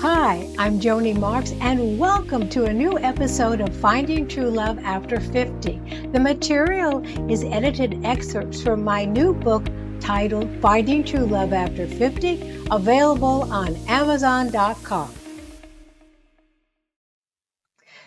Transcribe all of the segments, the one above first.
Hi, I'm Joni Marks, and welcome to a new episode of Finding True Love After 50. The material is edited excerpts from my new book titled Finding True Love After 50, available on Amazon.com.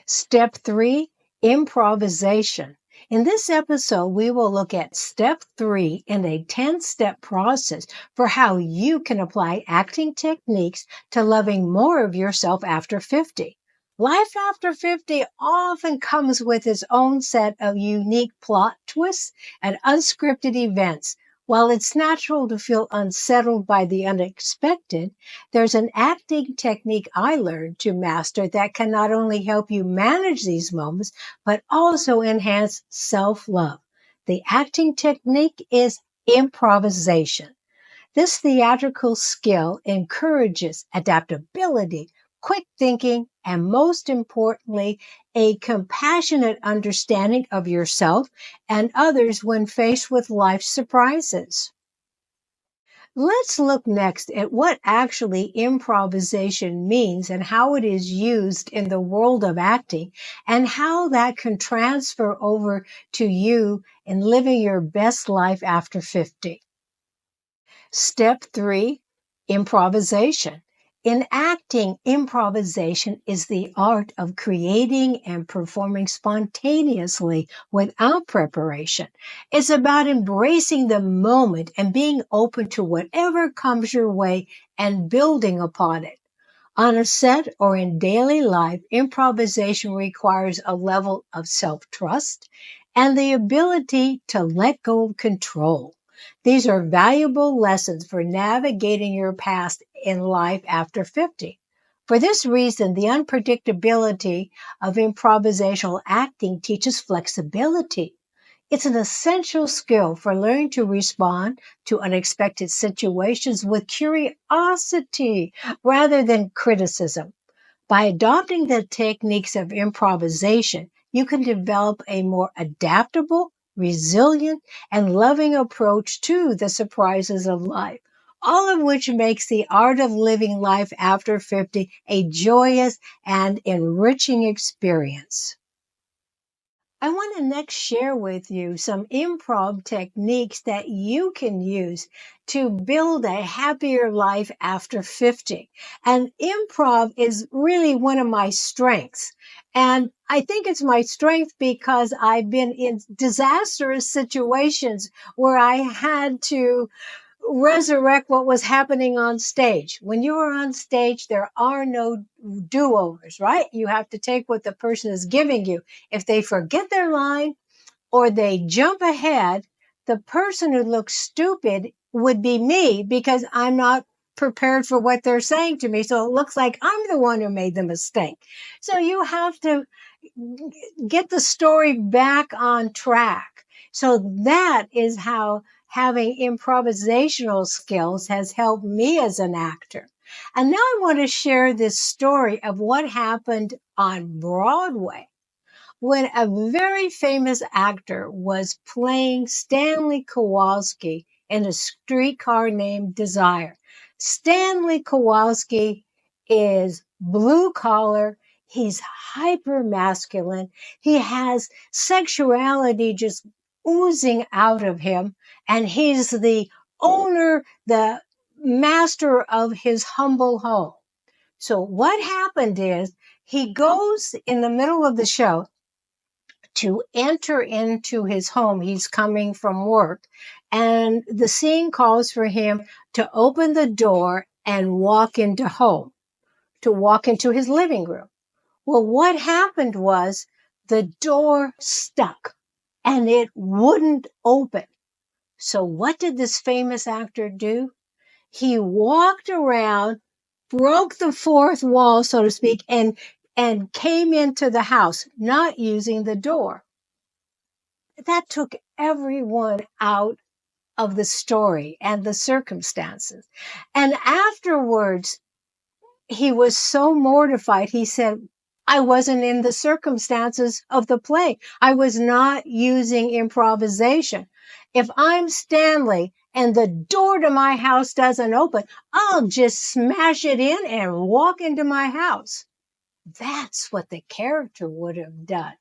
Step 3, Improvisation. In this episode, we will look at Step 3 in a 10-step process for how you can apply acting techniques to loving more of yourself after 50. Life after 50 often comes with its own set of unique plot twists and unscripted events. While it's natural to feel unsettled by the unexpected, there's an acting technique I learned to master that can not only help you manage these moments, but also enhance self-love. The acting technique is improvisation. This theatrical skill encourages adaptability, quick thinking, and most importantly, a compassionate understanding of yourself and others when faced with life's surprises. Let's look next at what actually improvisation means and how it is used in the world of acting and how that can transfer over to you in living your best life after 50. Step 3, improvisation. In acting, improvisation is the art of creating and performing spontaneously without preparation. It's about embracing the moment and being open to whatever comes your way and building upon it. On a set or in daily life, improvisation requires a level of self-trust and the ability to let go of control. These are valuable lessons for navigating your past in life after 50. For this reason, the unpredictability of improvisational acting teaches flexibility. It's an essential skill for learning to respond to unexpected situations with curiosity rather than criticism. By adopting the techniques of improvisation, you can develop a more adaptable, resilient, and loving approach to the surprises of life, all of which makes the art of living life after 50 a joyous and enriching experience. I want to next share with you some improv techniques that you can use to build a happier life after 50. And improv is really one of my strengths. And I think it's my strength because I've been in disastrous situations where I had to resurrect what was happening on stage. When you are on stage, there are no do-overs, right? You have to take what the person is giving you. If they forget their line or they jump ahead, the person who looks stupid would be me because I'm not prepared for what they're saying to me. So it looks like I'm the one who made the mistake. So you have to get the story back on track. So that is how having improvisational skills has helped me as an actor. And now I want to share this story of what happened on Broadway when a very famous actor was playing Stanley Kowalski in A Streetcar Named Desire. Stanley Kowalski is blue collar. He's hyper masculine. He has sexuality just oozing out of him. And he's the owner, the master of his humble home. So what happened is he goes in the middle of the show to enter into his home. He's coming from work, and the scene calls for him to open the door and walk into his living room. Well, what happened was the door stuck and it wouldn't open. So what did this famous actor do? He walked around, broke the fourth wall, so to speak, and came into the house, not using the door. That took everyone out of the story and the circumstances. And afterwards, he was so mortified. He said, I wasn't in the circumstances of the play. I was not using improvisation. If I'm Stanley and the door to my house doesn't open, I'll just smash it in and walk into my house. That's what the character would have done.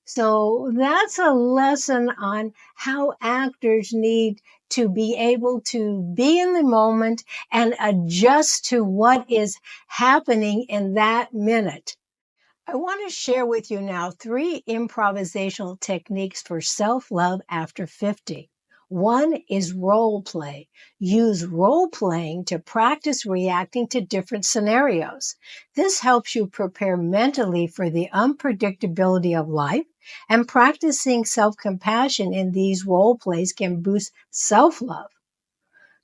So that's a lesson on how actors need to be able to be in the moment and adjust to what is happening in that minute. I want to share with you now 3 improvisational techniques for self-love after 50. One is role play. Use role playing to practice reacting to different scenarios. This helps you prepare mentally for the unpredictability of life, and practicing self-compassion in these role plays can boost self-love.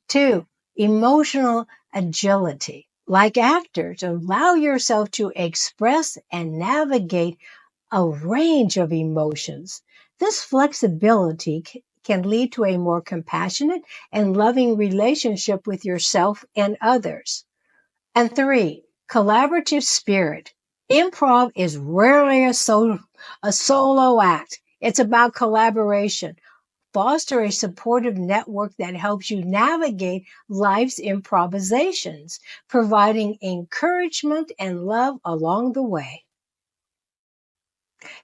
2, emotional agility. Like actors, allow yourself to express and navigate a range of emotions. This flexibility can lead to a more compassionate and loving relationship with yourself and others. And 3, collaborative spirit. Improv is rarely a solo act. It's about collaboration. Foster a supportive network that helps you navigate life's improvisations, providing encouragement and love along the way.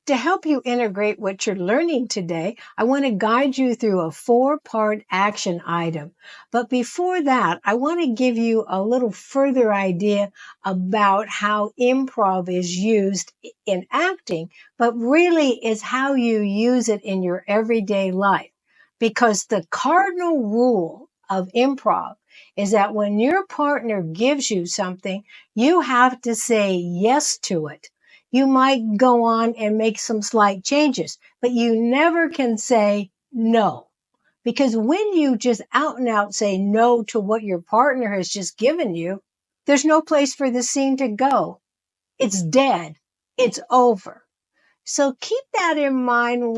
To help you integrate what you're learning today, I want to guide you through a 4-part action item. But before that, I want to give you a little further idea about how improv is used in acting, but really is how you use it in your everyday life. Because the cardinal rule of improv is that when your partner gives you something, you have to say yes to it. You might go on and make some slight changes, but you never can say no. Because when you just out and out say no to what your partner has just given you, there's no place for the scene to go. It's dead. It's over. So keep that in mind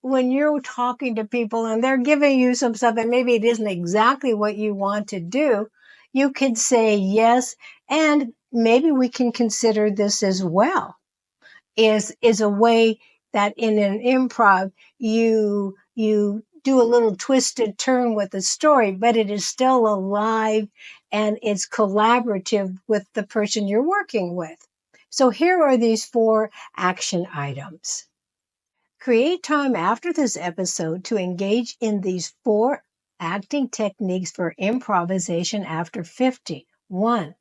when you're talking to people and they're giving you some stuff and maybe it isn't exactly what you want to do. You could say yes, and maybe we can consider this as well. Is a way that in an improv you do a little twisted turn with the story, but it is still alive and it's collaborative with the person you're working with. So here are these 4 action items. Create time after this episode to engage in these 4 acting techniques for improvisation after 50. 1.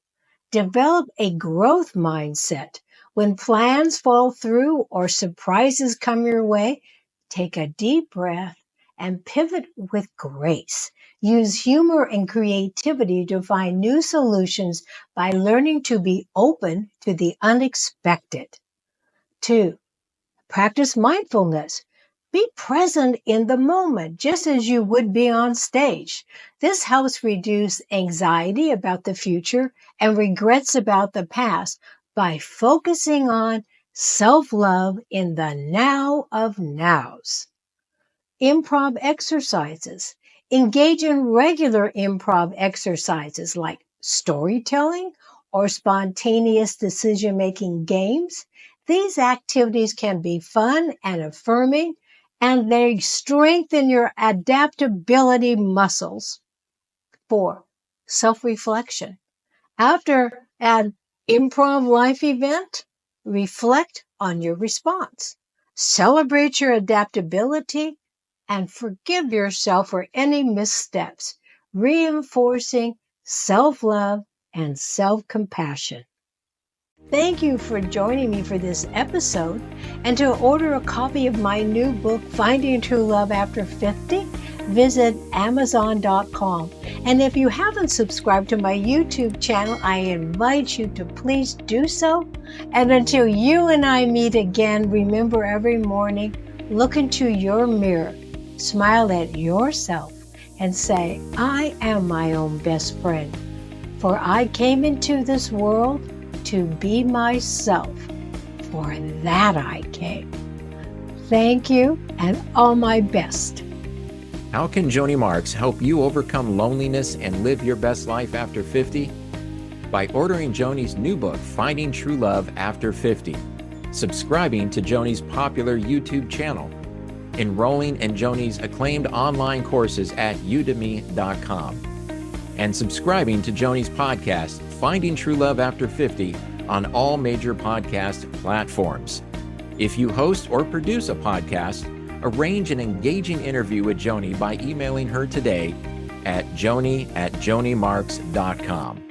Develop a growth mindset. When plans fall through or surprises come your way, take a deep breath and pivot with grace. Use humor and creativity to find new solutions by learning to be open to the unexpected. 2. Practice mindfulness. Be present in the moment, just as you would be on stage. This helps reduce anxiety about the future and regrets about the past by focusing on self-love in the now of nows. Improv exercises. Engage in regular improv exercises like storytelling or spontaneous decision-making games. These activities can be fun and affirming, and they strengthen your adaptability muscles. 4. Self-reflection. After an improv life event, reflect on your response. Celebrate your adaptability and forgive yourself for any missteps, reinforcing self-love and self-compassion. Thank you for joining me for this episode. And to order a copy of my new book, Finding True Love After 50, visit Amazon.com. And if you haven't subscribed to my YouTube channel, I invite you to please do so. And until you and I meet again, remember every morning, look into your mirror, smile at yourself, and say, I am my own best friend. For I came into this world to be myself. For that I came. Thank you, and all my best. How can Joni Marks help you overcome loneliness and live your best life after 50? By ordering Joni's new book, Finding True Love After 50, subscribing to Joni's popular YouTube channel, enrolling in Joni's acclaimed online courses at udemy.com, and subscribing to Joni's podcast, Finding True Love After 50, on all major podcast platforms. If you host or produce a podcast, arrange an engaging interview with Joni by emailing her today at joni@jonimarks.com.